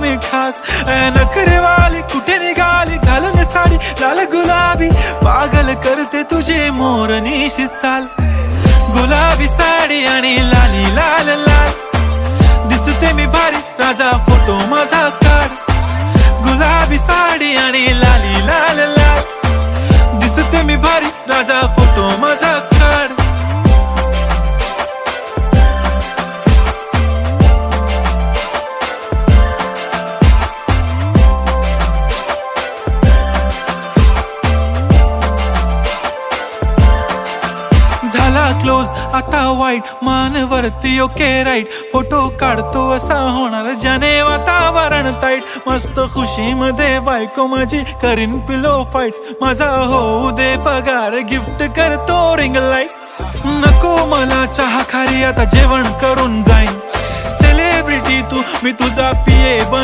मी खास. नखरेवाली कुठे निघाली घालून साडी लाल गुलाबी, पागल करते तुझे मोरनीशी चाल. गुलाबी साडी आणि लाली लाल लाल, दिसते मी भारी राजा फोटो माझा काढ. गुलाबी साडी आणि लाली लाल लाल, दिसते मी भारी राजा फोटो माझा काढ. झाला क्लोज आता वाईट, मानवरती ओके राईट. फोटो काढतो असा होणार ज्याने वातावरण ताईट. मस्त खुशी मध्ये बायको माझी करीन पिलो फाईट. माझा होऊ दे पगार गिफ्ट करतो रिंग लाईट. नको मला चहा खारी आता जेवण करून जाईन. सेलिब्रिटी तू मी तुझा पिये